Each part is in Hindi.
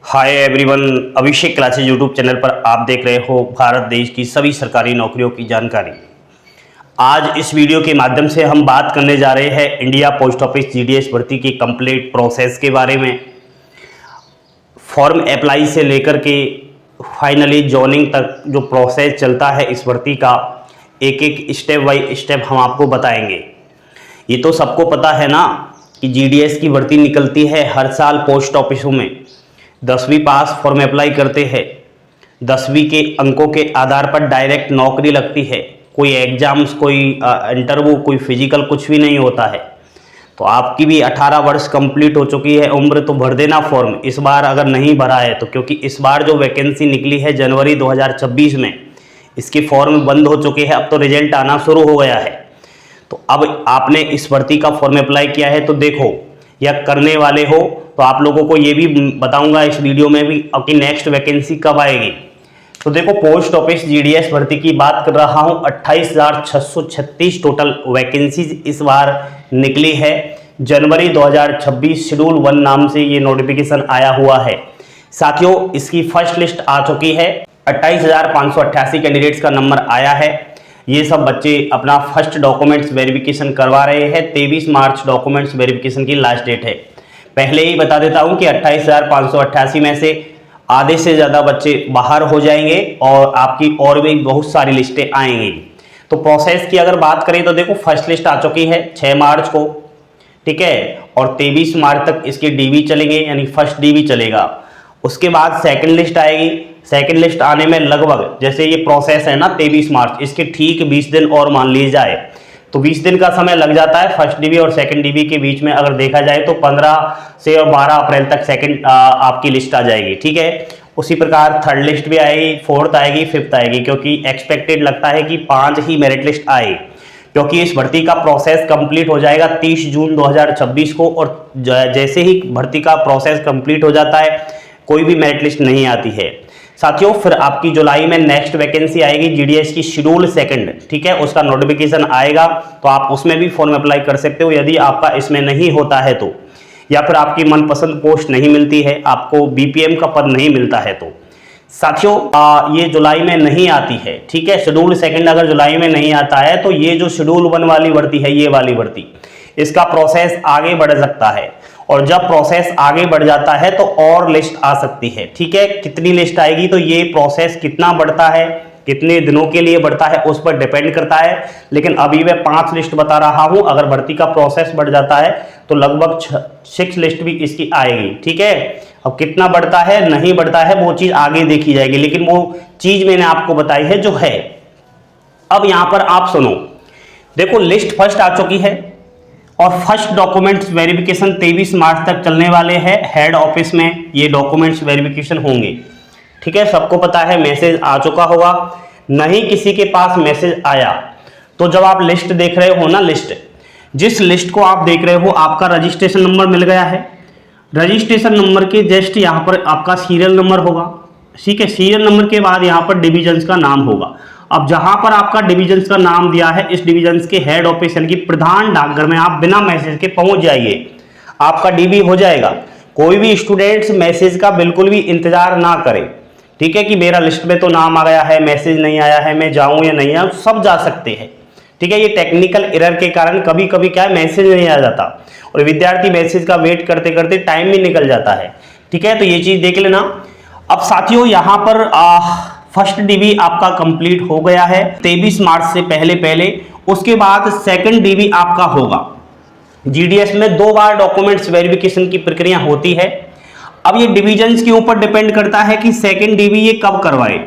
हाय एवरीवन, अभिषेक क्लासेज यूट्यूब चैनल पर आप देख रहे हो भारत देश की सभी सरकारी नौकरियों की जानकारी। आज इस वीडियो के माध्यम से हम बात करने जा रहे हैं इंडिया पोस्ट ऑफिस जीडीएस भर्ती की कंप्लीट प्रोसेस के बारे में। फॉर्म अप्लाई से लेकर के फाइनली जॉइनिंग तक जो प्रोसेस चलता है इस भर्ती का, एक एक स्टेप बाय स्टेप हम आपको बताएंगे। ये तो सबको पता है ना कि जीडीएस की भर्ती निकलती है हर साल पोस्ट ऑफिसों में। 10वीं पास फॉर्म अप्लाई करते हैं, 10वीं के अंकों के आधार पर डायरेक्ट नौकरी लगती है। कोई एग्जाम्स, कोई इंटरव्यू, कोई फिजिकल कुछ भी नहीं होता है। तो आपकी भी 18 वर्ष कंप्लीट हो चुकी है उम्र, तो भर देना फॉर्म इस बार अगर नहीं भरा है तो, क्योंकि इस बार जो वैकेंसी निकली है जनवरी 2026 में, इसके फॉर्म बंद हो चुके हैं। अब तो रिजल्ट आना शुरू हो गया है। तो अब आपने इस भर्ती का फॉर्म अप्लाई किया है तो देखो, या करने वाले हो तो आप लोगों को ये भी बताऊंगा इस वीडियो में भी कि नेक्स्ट वैकेंसी कब आएगी। तो देखो, पोस्ट ऑफिस जीडीएस भर्ती की बात कर रहा हूं। 28,636 टोटल वैकेंसीज इस बार निकली है। जनवरी 2026 शेड्यूल 1 नाम से ये नोटिफिकेशन आया हुआ है। साथियों, इसकी फर्स्ट लिस्ट आ चुकी है। 28,588 कैंडिडेट्स का नंबर आया है। ये सब बच्चे अपना फर्स्ट डॉक्यूमेंट्स वेरिफिकेशन करवा रहे हैं। 23 मार्च डॉक्यूमेंट्स वेरिफिकेशन की लास्ट डेट है। पहले ही बता देता हूं कि 28,588 में से आधे से ज़्यादा बच्चे बाहर हो जाएंगे और आपकी और भी बहुत सारी लिस्टें आएंगी। तो प्रोसेस की अगर बात करें तो देखो, फर्स्ट लिस्ट आ चुकी है 6 मार्च को, ठीक है, और 23 मार्च तक इसके डीवी चलेंगे, यानी फर्स्ट डीवी चलेगा। उसके बाद सेकंड लिस्ट आएगी। सेकंड लिस्ट आने में लगभग, जैसे ये प्रोसेस है ना 23 मार्च, इसके ठीक 20 दिन और मान ली जाए तो 20 दिन का समय लग जाता है फर्स्ट डीवी और सेकंड डीवी के बीच में। अगर देखा जाए तो 15 से और 12 अप्रैल तक सेकंड आपकी लिस्ट आ जाएगी, ठीक है। उसी प्रकार थर्ड लिस्ट भी आएगी, फोर्थ आएगी, फिफ्थ आएगी, क्योंकि एक्सपेक्टेड लगता है कि 5 ही मेरिट लिस्ट आए, क्योंकि इस भर्ती का प्रोसेस कंप्लीट हो जाएगा 30 जून 2026 को। और जैसे ही भर्ती का प्रोसेस कंप्लीट हो जाता है, कोई भी मेरिट लिस्ट नहीं आती है। साथियों, फिर आपकी जुलाई में नेक्स्ट वैकेंसी आएगी जीडीएस की शेड्यूल 2, ठीक है, उसका नोटिफिकेशन आएगा तो आप उसमें भी फॉर्म अप्लाई कर सकते हो यदि आपका इसमें नहीं होता है तो, या फिर आपकी मनपसंद पोस्ट नहीं मिलती है, आपको बीपीएम का पद नहीं मिलता है तो। साथियों, ये जुलाई में नहीं आती है, ठीक है। शेड्यूल 2 अगर जुलाई में नहीं आता है तो ये जो शेड्यूल 1 वाली भर्ती है, ये वाली भर्ती, इसका प्रोसेस आगे बढ़ सकता है। और जब प्रोसेस आगे बढ़ जाता है तो और लिस्ट आ सकती है, ठीक है। कितनी लिस्ट आएगी तो ये प्रोसेस कितना बढ़ता है, कितने दिनों के लिए बढ़ता है, उस पर डिपेंड करता है। लेकिन अभी मैं 5 लिस्ट बता रहा हूं। अगर भर्ती का प्रोसेस बढ़ जाता है तो लगभग 6 लिस्ट भी इसकी आएगी, ठीक है। अब कितना बढ़ता है नहीं बढ़ता है वो चीज आगे देखी जाएगी, लेकिन वो चीज मैंने आपको बताई है जो है। अब यहां पर आप सुनो, देखो, लिस्ट फर्स्ट आ चुकी है और फर्स्ट डॉक्यूमेंट्स वेरिफिकेशन 23 मार्च तक चलने वाले हैं। हेड ऑफिस में ये डॉक्यूमेंट्स वेरिफिकेशन होंगे, ठीक है। सबको पता है मैसेज आ चुका होगा। नहीं किसी के पास मैसेज आया तो जब आप लिस्ट देख रहे हो ना, लिस्ट, जिस लिस्ट को आप देख रहे हो, आपका रजिस्ट्रेशन नंबर मिल गया है। रजिस्ट्रेशन नंबर के जस्ट यहाँ पर आपका सीरियल नंबर होगा, ठीक है। सीरियल नंबर के बाद यहाँ पर डिविजन्स का नाम होगा। अब जहां पर आपका डिविजन्स का नाम दिया है, इस डिविजन्स के हेड ऑफिस यानी कि प्रधान डाकघर में आप बिना मैसेज के पहुंच जाइए, आपका डीबी हो जाएगा। कोई भी स्टूडेंट्स मैसेज का बिल्कुल भी इंतजार ना करे, ठीक है, कि मेरा लिस्ट में तो नाम आ गया है, मैसेज नहीं आया है, मैं जाऊं या नहीं आऊं। सब जा सकते हैं, ठीक है। ये टेक्निकल एरर के कारण कभी कभी क्या है, मैसेज नहीं आ जाता और विद्यार्थी मैसेज का वेट करते करते टाइम भी निकल जाता है, ठीक है। तो ये चीज देख लेना। अब साथियों, यहाँ पर फर्स्ट डीवी आपका कंप्लीट हो गया है 23 मार्च से पहले। उसके बाद सेकंड डीवी आपका होगा। जीडीएस में 2 बार डॉक्यूमेंट्स वेरिफिकेशन की प्रक्रिया होती है। अब ये डिविजन्स के ऊपर डिपेंड करता है कि सेकंड डीवी ये कब करवाए।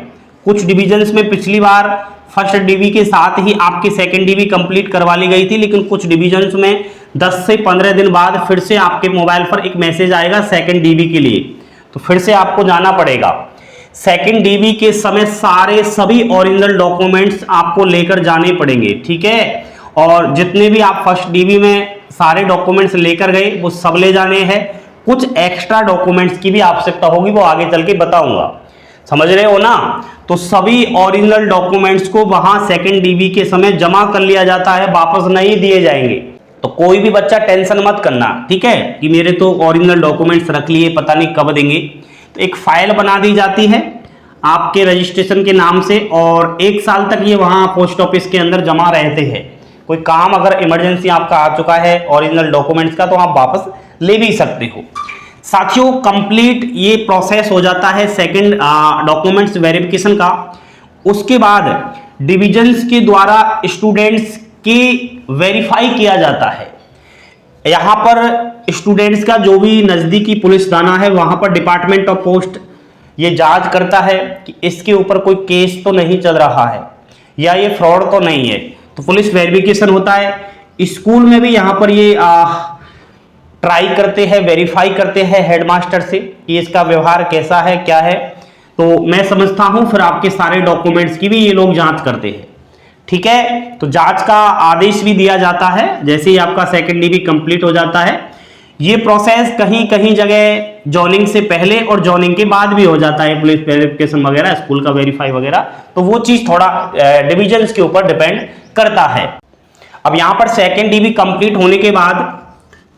कुछ डिविजन्स में पिछली बार फर्स्ट डीवी के साथ ही आपकी सेकंड डीवी कंप्लीट करवा ली गई थी, लेकिन कुछ डिविजन्स में 10 से 15 दिन बाद फिर से आपके मोबाइल पर एक मैसेज आएगा सेकंड डीवी के लिए, तो फिर से आपको जाना पड़ेगा। सेकंड डीवी के समय सभी ओरिजिनल डॉक्यूमेंट्स आपको लेकर जाने पड़ेंगे, ठीक है। और जितने भी आप फर्स्ट डीवी में सारे डॉक्यूमेंट्स लेकर गए वो सब ले जाने हैं। कुछ एक्स्ट्रा डॉक्यूमेंट्स की भी आवश्यकता होगी, वो आगे चल के बताऊंगा, समझ रहे हो ना। तो सभी ओरिजिनल डॉक्यूमेंट्स को वहां सेकंड डीवी के समय जमा कर लिया जाता है, वापस नहीं दिए जाएंगे। तो कोई भी बच्चा टेंशन मत करना, ठीक है, कि मेरे तो ओरिजिनल डॉक्यूमेंट्स रख लिए, पता नहीं कब देंगे। तो एक फाइल बना दी जाती है आपके रजिस्ट्रेशन के नाम से, और 1 साल तक ये वहाँ पोस्ट ऑफिस के अंदर जमा रहते हैं। कोई काम अगर इमरजेंसी आपका आ चुका है ओरिजिनल डॉक्यूमेंट्स का, तो आप वापस ले भी सकते हो। साथियों, कंप्लीट ये प्रोसेस हो जाता है सेकंड डॉक्यूमेंट्स वेरिफिकेशन का। उसके बाद डिविजन्स के द्वारा स्टूडेंट्स की वेरीफाई किया जाता है। यहाँ पर स्टूडेंट्स का जो भी नज़दीकी पुलिस थाना है, वहाँ पर डिपार्टमेंट ऑफ पोस्ट ये जांच करता है कि इसके ऊपर कोई केस तो नहीं चल रहा है या ये फ्रॉड तो नहीं है, तो पुलिस वेरिफिकेशन होता है। स्कूल में भी यहाँ पर ये ट्राई करते हैं, वेरीफाई करते हैं हेडमास्टर से कि इसका व्यवहार कैसा है, क्या है। तो मैं समझता हूँ फिर आपके सारे डॉक्यूमेंट्स की भी ये लोग जांच करते हैं। ठीक है, तो जांच का आदेश भी दिया जाता है जैसे ही आपका सेकंड डीबी कंप्लीट हो जाता है। ये प्रोसेस कहीं कहीं जगह जॉइनिंग से पहले और जॉइनिंग के बाद भी हो जाता है, पुलिस वेरिफिकेशन वगैरह, स्कूल का वेरीफाई वगैरह। तो वो चीज थोड़ा डिविजन्स के ऊपर डिपेंड करता है। अब यहाँ पर सेकंड डीबी कंप्लीट होने के बाद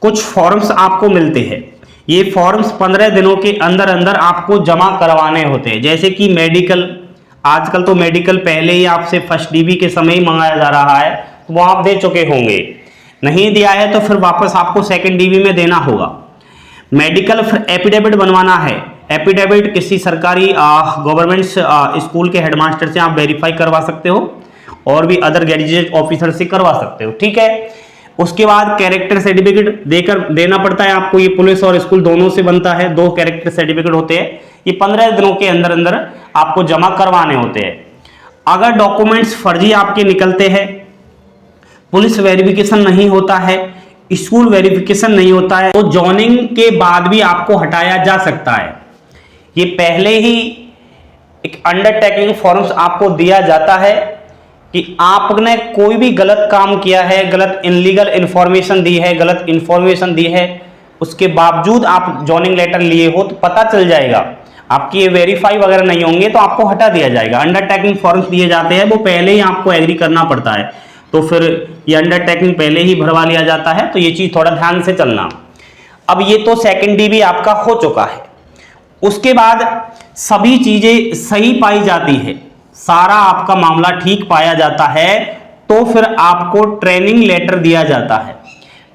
कुछ फॉर्म्स आपको मिलते हैं। ये फॉर्म्स 15 दिनों के अंदर अंदर आपको जमा करवाने होते हैं। जैसे कि मेडिकल, आजकल तो मेडिकल पहले ही आपसे फर्स्ट डीबी के समय ही मंगाया जा रहा है, तो वो आप दे चुके होंगे। नहीं दिया है तो फिर वापस आपको सेकंड डीबी में देना होगा। मेडिकल फिर एफिडेविट बनवाना है। एफिडेविट किसी सरकारी गवर्नमेंट स्कूल के हेडमास्टर से आप वेरीफाई करवा सकते हो, और भी अदर गैजेट ऑफिसर से करवा सकते हो। ठीक है, उसके बाद कैरेक्टर सर्टिफिकेट देना पड़ता है आपको। ये पुलिस और स्कूल दोनों से बनता है, 2 कैरेक्टर सर्टिफिकेट होते हैं। ये 15 दिनों के अंदर अंदर आपको जमा करवाने होते हैं। अगर डॉक्यूमेंट्स फर्जी आपके निकलते हैं, पुलिस वेरिफिकेशन नहीं होता है, स्कूल वेरिफिकेशन नहीं होता है, तो जॉइनिंग के बाद भी आपको हटाया जा सकता है। ये पहले ही एक अंडरटेकिंग फॉर्म्स आपको दिया जाता है कि आपने कोई भी गलत काम किया है, गलत इनलीगल इंफॉर्मेशन दी है, गलत इंफॉर्मेशन दी है, उसके बावजूद आप जॉइनिंग लेटर लिए हो तो पता चल जाएगा। आपकी ये वेरीफाई वगैरह नहीं होंगे तो आपको हटा दिया जाएगा। अंडरटेकिंग फॉर्म्स दिए जाते हैं, वो पहले ही आपको एग्री करना पड़ता है, तो फिर ये अंडरटेकिंग पहले ही भरवा लिया जाता है। तो ये चीज थोड़ा ध्यान से चलना। अब ये तो सेकंड डीबी आपका हो चुका है। उसके बाद सभी चीजें सही पाई जाती है, सारा आपका मामला ठीक पाया जाता है, तो फिर आपको ट्रेनिंग लेटर दिया जाता है।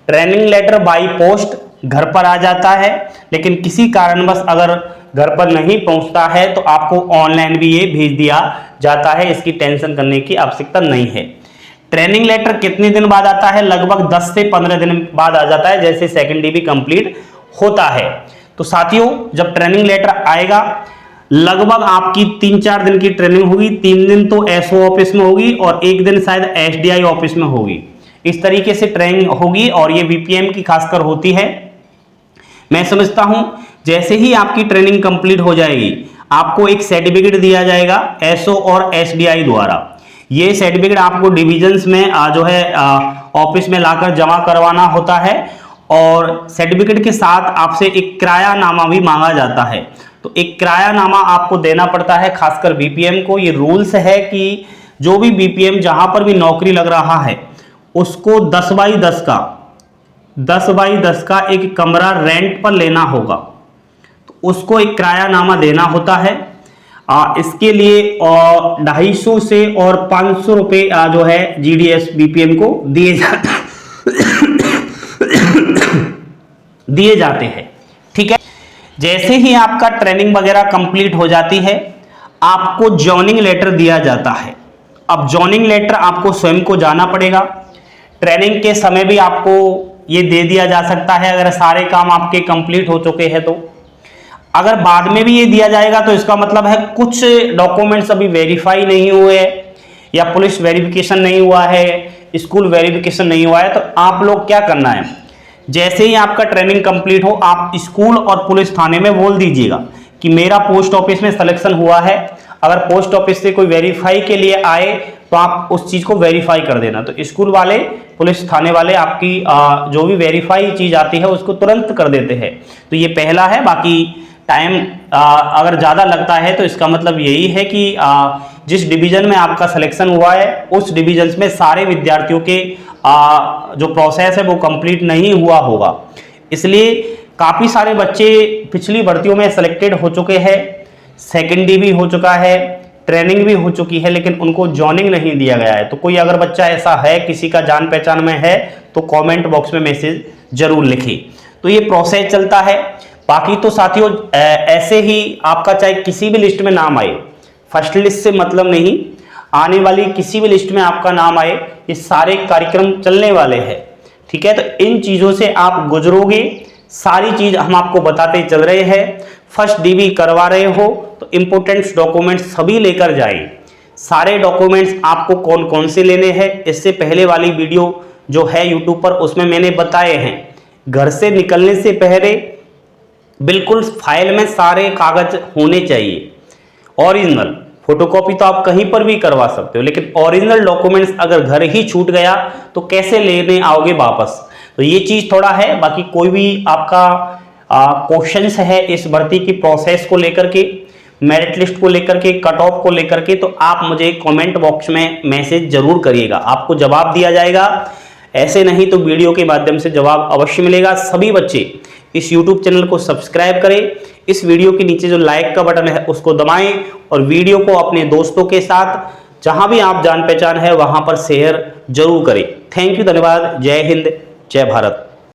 ट्रेनिंग लेटर बाई पोस्ट घर पर आ जाता है, लेकिन किसी कारणवश अगर घर पर नहीं पहुंचता है तो आपको ऑनलाइन भी ये भेज दिया जाता है। इसकी टेंशन करने की आवश्यकता नहीं है। ट्रेनिंग लेटर कितने दिन बाद आता है? लगभग 10 से 15 दिन बाद आ जाता है, जैसे सेकंड डीबी कंप्लीट होता है। तो साथियों, जब ट्रेनिंग लेटर आएगा, लगभग आपकी 3-4 दिन की ट्रेनिंग होगी। 3 दिन तो एसओ ऑफिस में होगी और 1 दिन शायद एसडीआई ऑफिस में होगी। इस तरीके से ट्रेनिंग होगी और ये बीपीएम की खासकर होती है। मैं समझता हूं जैसे ही आपकी ट्रेनिंग कंप्लीट हो जाएगी, आपको एक सर्टिफिकेट दिया जाएगा एसओ और एसडीआई द्वारा। ये सर्टिफिकेट आपको डिविजन्स में जो है ऑफिस में लाकर जमा करवाना होता है, और सर्टिफिकेट के साथ आपसे एक किरायानामा भी मांगा जाता है। तो एक किरायानामा आपको देना पड़ता है, खासकर बीपीएम को। ये रूल्स है कि जो भी बीपीएम जहां पर भी नौकरी लग रहा है, उसको 10 बाई 10 का एक कमरा रेंट पर लेना होगा, तो उसको एक किरायानामा देना होता है। इसके लिए 250 से और 500 रुपये जो है जीडीएस बीपीएम को दिए जाते हैं। ठीक है, जैसे ही आपका ट्रेनिंग वगैरह कंप्लीट हो जाती है, आपको जॉइनिंग लेटर दिया जाता है। अब जॉइनिंग लेटर आपको स्वयं को जाना पड़ेगा। ट्रेनिंग के समय भी आपको ये दे दिया जा सकता है, अगर सारे काम आपके कंप्लीट हो चुके हैं तो। अगर बाद में भी ये दिया जाएगा तो इसका मतलब है कुछ डॉक्यूमेंट्स अभी वेरीफाई नहीं हुए, या पुलिस वेरिफिकेशन नहीं हुआ है, स्कूल वेरिफिकेशन नहीं हुआ है, तो आप लोग क्या करना है, जैसे ही आपका ट्रेनिंग कंप्लीट हो, आप स्कूल और पुलिस थाने में बोल दीजिएगा कि मेरा पोस्ट ऑफिस में सिलेक्शन हुआ है। अगर पोस्ट ऑफिस से कोई वेरीफाई के लिए आए तो आप उस चीज को वेरीफाई कर देना। तो स्कूल वाले, पुलिस थाने वाले आपकी जो भी वेरीफाई चीज आती है उसको तुरंत कर देते हैं। तो ये पहला है। बाकी टाइम अगर ज़्यादा लगता है तो इसका मतलब यही है कि जिस डिवीजन में आपका सिलेक्शन हुआ है, उस डिवीजन में सारे विद्यार्थियों के जो प्रोसेस है वो कंप्लीट नहीं हुआ होगा। इसलिए काफ़ी सारे बच्चे पिछली भर्तियों में सेलेक्टेड हो चुके हैं, सेकेंडरी भी हो चुका है, ट्रेनिंग भी हो चुकी है, लेकिन उनको जॉइनिंग नहीं दिया गया है। तो कोई अगर बच्चा ऐसा है, किसी का जान पहचान में है, तो कमेंट बॉक्स में मैसेज जरूर लिखिए। तो ये प्रोसेस चलता है। बाकी तो साथियों ऐसे ही आपका चाहे किसी भी लिस्ट में नाम आए, फर्स्ट लिस्ट से मतलब नहीं, आने वाली किसी भी लिस्ट में आपका नाम आए, ये सारे कार्यक्रम चलने वाले हैं, ठीक है। तो इन चीज़ों से आप गुजरोगे, सारी चीज़ हम आपको बताते चल रहे हैं। फर्स्ट डीबी करवा रहे हो तो इंपॉर्टेंट डॉक्यूमेंट्स सभी लेकर जाएं। सारे डॉक्यूमेंट्स आपको कौन कौन से लेने हैं, इससे पहले वाली वीडियो जो है यूट्यूब पर, उसमें मैंने बताए हैं। घर से निकलने से पहले बिल्कुल फाइल में सारे कागज होने चाहिए ओरिजिनल। फोटोकॉपी तो आप कहीं पर भी करवा सकते हो, लेकिन ओरिजिनल डॉक्यूमेंट्स अगर घर ही छूट गया तो कैसे लेने आओगे वापस। तो ये चीज थोड़ा है। बाकी कोई भी आपका क्वेश्चंस है इस भर्ती की प्रोसेस को लेकर के, मेरिट लिस्ट को लेकर के, कट ऑफ को लेकर के, तो आप मुझे कमेंट बॉक्स में मैसेज जरूर करिएगा, आपको जवाब दिया जाएगा। ऐसे नहीं तो वीडियो के माध्यम से जवाब अवश्य मिलेगा। सभी बच्चे इस YouTube चैनल को सब्सक्राइब करें, इस वीडियो के नीचे जो लाइक का बटन है उसको दबाएं और वीडियो को अपने दोस्तों के साथ जहां भी आप जान पहचान है वहां पर शेयर जरूर करें। थैंक यू, धन्यवाद। जय हिंद, जय भारत।